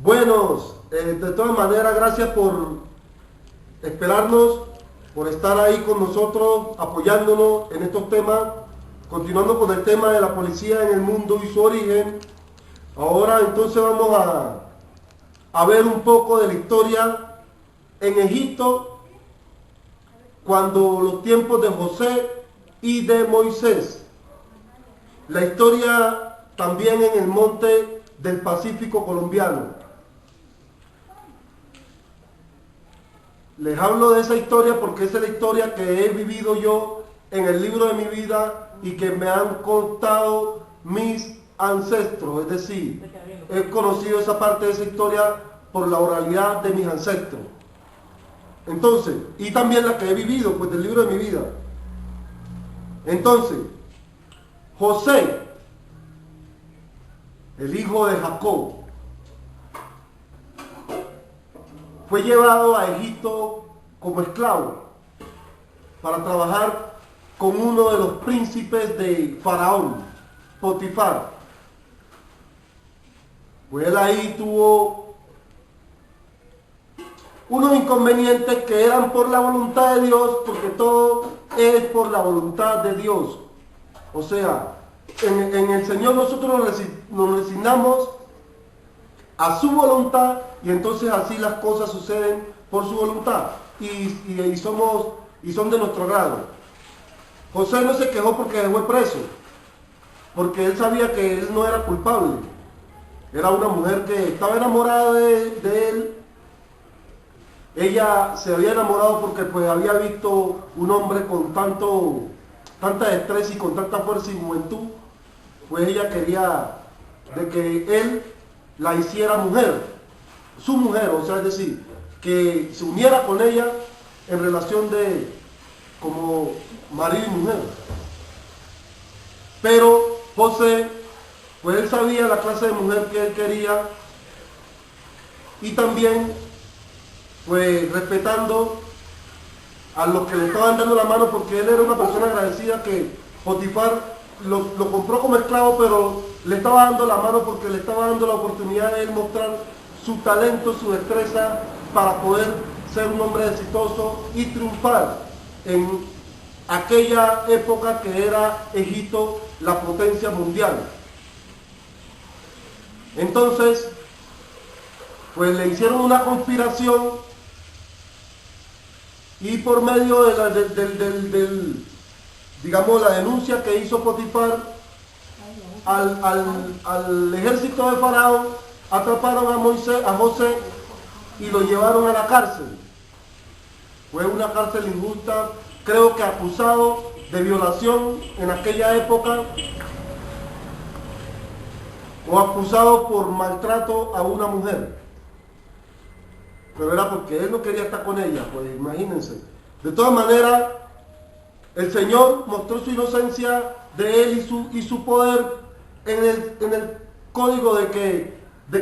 Buenos, de todas maneras, gracias por esperarnos, por estar ahí con nosotros, apoyándonos en estos temas, continuando con el tema de la policía en el mundo y su origen. Ahora entonces vamos a ver un poco de la historia en Egipto, cuando los tiempos de José y de Moisés. La historia también en el monte del Pacífico colombiano. Les hablo de esa historia porque esa es la historia que he vivido yo en el libro de mi vida y que me han contado mis ancestros. Es decir, he conocido esa parte de esa historia por la oralidad de mis ancestros. Entonces, y también la que he vivido, pues del libro de mi vida. Entonces, José, el hijo de Jacob, fue llevado a Egipto como esclavo para trabajar con uno de los príncipes de Faraón, Potifar. Pues él ahí tuvo unos inconvenientes que eran por la voluntad de Dios, porque todo es por la voluntad de Dios. O sea, en el Señor nosotros nos resignamos a su voluntad y entonces así las cosas suceden por su voluntad y son de nuestro agrado. José no se quejó porque fue preso, porque él sabía que él no era culpable. Era una mujer que estaba enamorada de él. Ella se había enamorado porque pues había visto un hombre con tanta destreza y con tanta fuerza y juventud. Pues ella quería de que él la hiciera mujer, su mujer, o sea, es decir, que se uniera con ella en relación de como marido y mujer. Pero José, pues él sabía la clase de mujer que él quería y también, pues respetando a los que le estaban dando la mano, porque él era una persona agradecida que Potifar lo compró como esclavo, pero le estaba dando la mano porque le estaba dando la oportunidad de él mostrar su talento, su destreza para poder ser un hombre exitoso y triunfar en aquella época que era Egipto la potencia mundial. Entonces, pues le hicieron una conspiración y por medio de digamos, la denuncia que hizo Potifar al ejército de Faraón, atraparon a José y lo llevaron a la cárcel. Fue una cárcel injusta, creo que acusado de violación en aquella época o acusado por maltrato a una mujer. Pero era porque él no quería estar con ella, pues imagínense. De todas maneras, el Señor mostró su inocencia de él y su poder en el código de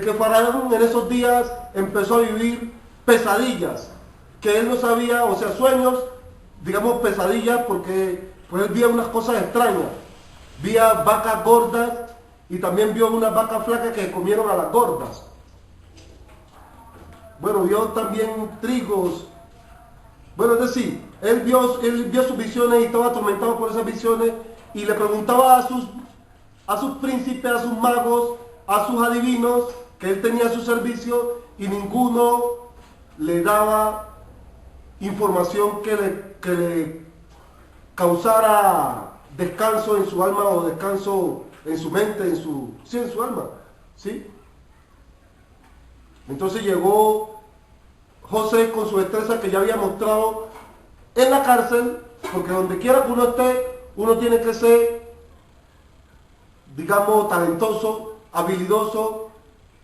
que Faraón en esos días empezó a vivir pesadillas, que él no sabía, o sea, sueños, digamos pesadillas, porque pues él vio unas cosas extrañas. Vía vacas gordas y también vio unas vacas flacas que comieron a las gordas. Bueno, vio también trigos. Bueno, es decir, él vio sus visiones y estaba atormentado por esas visiones y le preguntaba a sus príncipes, a sus magos, a sus adivinos que él tenía a su servicio y ninguno le daba información que le causara descanso en su alma o descanso en su mente, en su alma, ¿sí? Entonces llegó José con su destreza que ya había mostrado en la cárcel, porque donde quiera que uno esté, uno tiene que ser, digamos, talentoso, habilidoso,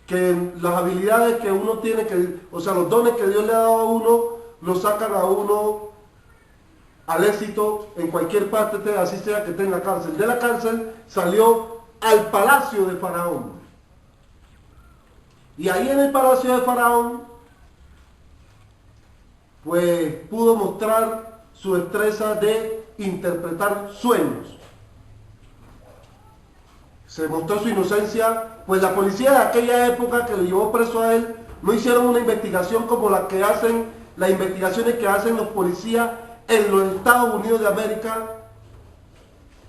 que las habilidades que uno tiene, o sea, los dones que Dios le ha dado a uno, lo sacan a uno al éxito en cualquier parte, así sea que esté en la cárcel. De la cárcel salió al palacio de Faraón. Y ahí en el palacio de Faraón, pues pudo mostrar su destreza de interpretar sueños. se mostró su inocencia, pues la policía de aquella época que lo llevó preso a él, no hicieron una investigación como la que hacen, las investigaciones que hacen los policías en los Estados Unidos de América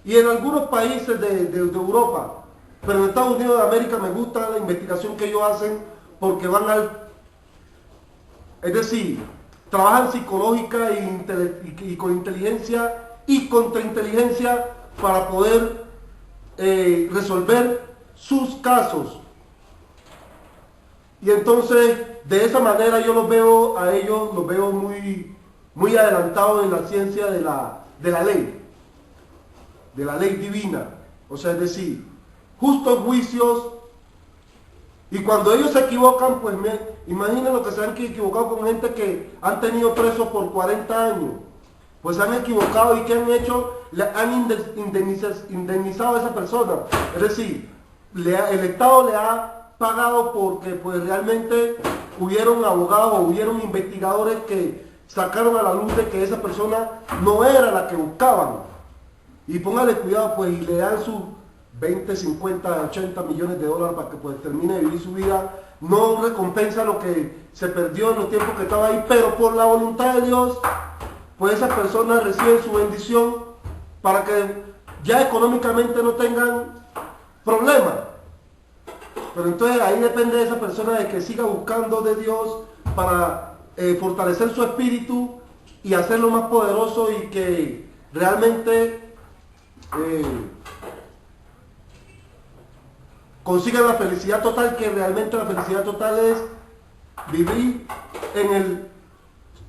y en algunos países de Europa. Pero en Estados Unidos de América me gusta la investigación que ellos hacen porque van es decir, trabajan psicológica y con inteligencia y contrainteligencia para poder resolver sus casos. Y entonces, de esa manera yo los veo a ellos, los veo muy adelantados en la ciencia de la ley divina. O sea, es decir, justos juicios. Y cuando ellos se equivocan, pues imaginen lo que se han equivocado con gente que han tenido presos por 40 años. Pues se han equivocado y ¿qué han hecho? Le han indemnizado a esa persona. Es decir, el Estado le ha pagado porque pues realmente hubieron abogados o hubieron investigadores que sacaron a la luz de que esa persona no era la que buscaban. Y póngale cuidado pues y le dan sus 20, 50, 80 millones de dólares para que pues termine de vivir su vida. No recompensa lo que se perdió en los tiempos que estaba ahí, pero por la voluntad de Dios, pues esas personas reciben su bendición para que ya económicamente no tengan problemas. Pero entonces ahí depende de esa persona de que siga buscando de Dios para fortalecer su espíritu y hacerlo más poderoso y que realmente consigan la felicidad total, que realmente la felicidad total es vivir en el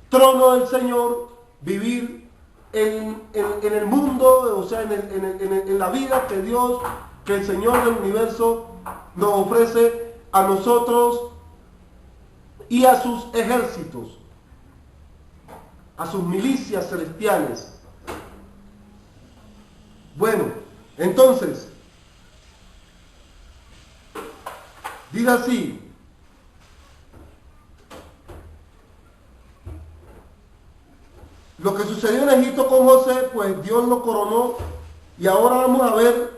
trono del Señor, vivir en el mundo, o sea, en la vida que Dios, que el Señor del universo nos ofrece a nosotros y a sus ejércitos, a sus milicias celestiales. Bueno, entonces, dice así: lo que sucedió en Egipto con José, pues Dios lo coronó. Y ahora vamos a ver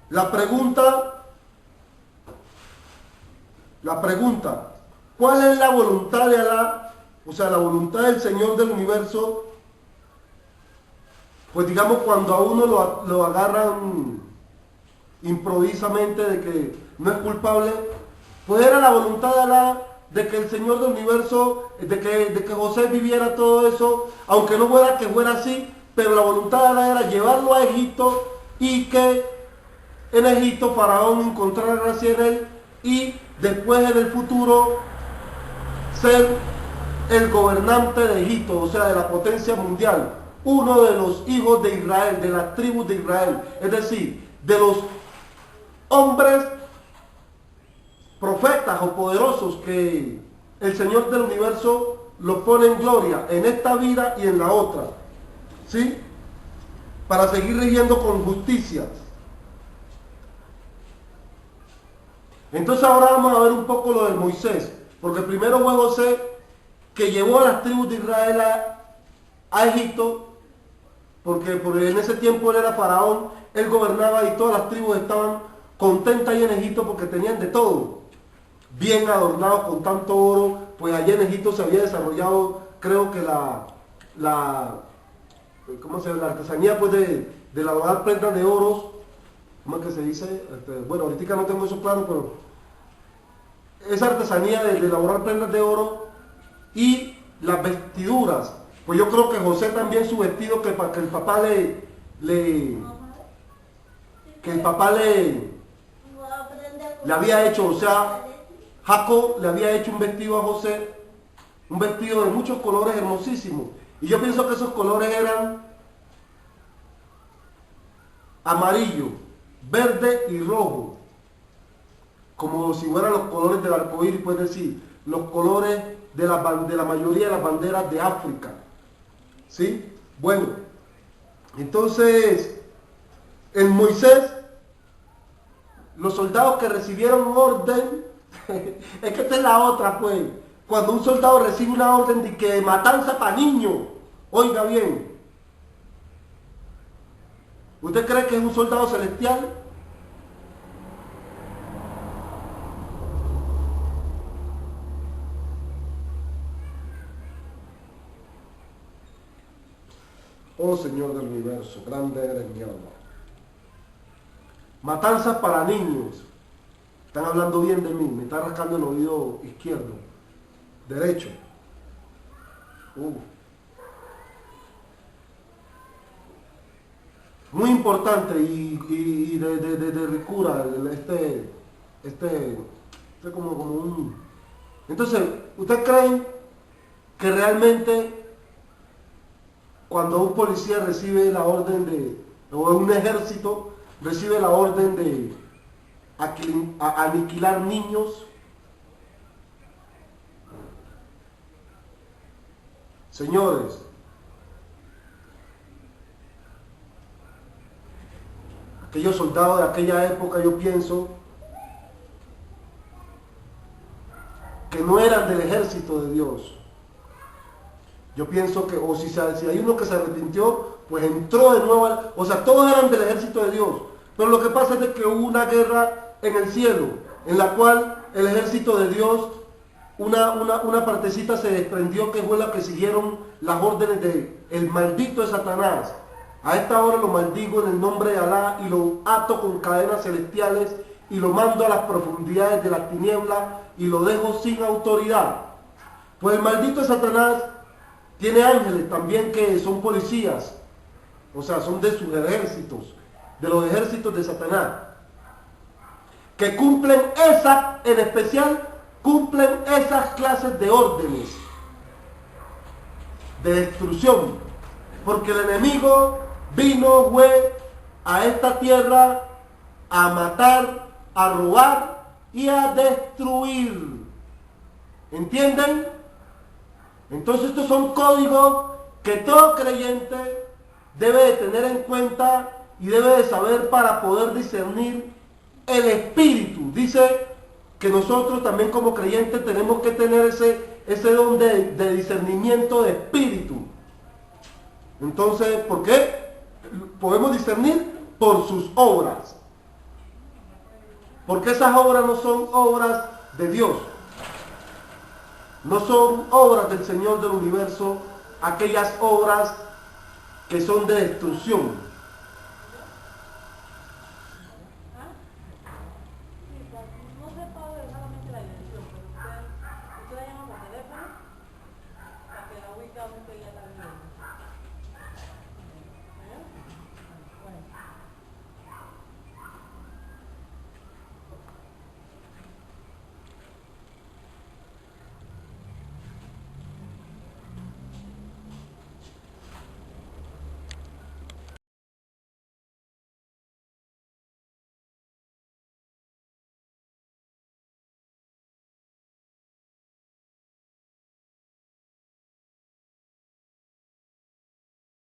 la pregunta, ¿cuál es la voluntad de Alá? O sea, la voluntad del Señor del universo. Pues digamos, cuando a uno lo agarran improvisamente de que no es culpable, pues era la voluntad de Alá de que el Señor del universo, de que José viviera todo eso, aunque no fuera que fuera así, pero la voluntad de Alá era llevarlo a Egipto y que en Egipto Faraón encontrara gracia en él y después en el futuro ser el gobernante de Egipto, o sea, de la potencia mundial, uno de los hijos de Israel, de las tribus de Israel, es decir, de los hombres profetas o poderosos que el Señor del universo los pone en gloria en esta vida y en la otra, ¿sí? Para seguir rigiendo con justicia. Entonces ahora vamos a ver un poco lo de Moisés, porque primero fue José que llevó a las tribus de Israel a Egipto, porque en ese tiempo él era faraón, él gobernaba y todas las tribus estaban contentas ahí en Egipto porque tenían de todo, bien adornados con tanto oro. Pues allá en Egipto se había desarrollado, creo que ¿cómo se llama? La artesanía pues de elaborar prendas de oros. ¿Cómo es que se dice? Bueno, ahorita no tengo eso claro, pero esa artesanía de elaborar prendas de oro y las vestiduras. Pues yo creo que José también su vestido que el papá le había hecho, o sea, Jacob le había hecho un vestido a José, un vestido de muchos colores hermosísimos. Y yo pienso que esos colores eran amarillo, verde y rojo, como si fueran los colores del arcoíris, puedes decir, los colores de la mayoría de las banderas de África, ¿sí? Bueno, entonces, en Moisés, los soldados que recibieron orden, es que esta es la otra, pues, cuando un soldado recibe una orden de que matanza para niños, oiga bien, ¿Usted cree que es un soldado celestial? Oh Señor del universo, grande eres mi alma. Matanzas para niños. Están hablando bien de mí, me está rascando el oído izquierdo, derecho. Muy importante y de ricura, como un... Entonces, ¿ustedes creen que realmente cuando un policía recibe la orden o un ejército recibe la orden de aniquilar niños? Señores, aquellos soldados de aquella época, yo pienso que no eran del ejército de Dios. Yo pienso que, o si hay uno que se arrepintió, pues entró de nuevo, o sea, todos eran del ejército de Dios. Pero lo que pasa es que hubo una guerra en el cielo, en la cual el ejército de Dios, una partecita se desprendió, que fue la que siguieron las órdenes del maldito de Satanás. A esta hora lo maldigo en el nombre de Alá y lo ato con cadenas celestiales y lo mando a las profundidades de las tinieblas y lo dejo sin autoridad. Pues el maldito de Satanás tiene ángeles también que son policías, o sea, son de sus ejércitos, de los ejércitos de Satanás, que cumplen en especial, cumplen esas clases de órdenes de destrucción, porque el enemigo fue a esta tierra a matar, a robar y a destruir. ¿Entienden? Entonces estos son códigos que todo creyente debe de tener en cuenta y debe de saber para poder discernir el espíritu. Dice que nosotros también como creyentes tenemos que tener ese don de discernimiento de espíritu. Entonces, ¿por qué? Podemos discernir por sus obras. Porque esas obras no son obras de Dios. No son obras del Señor del universo, aquellas obras que son de destrucción.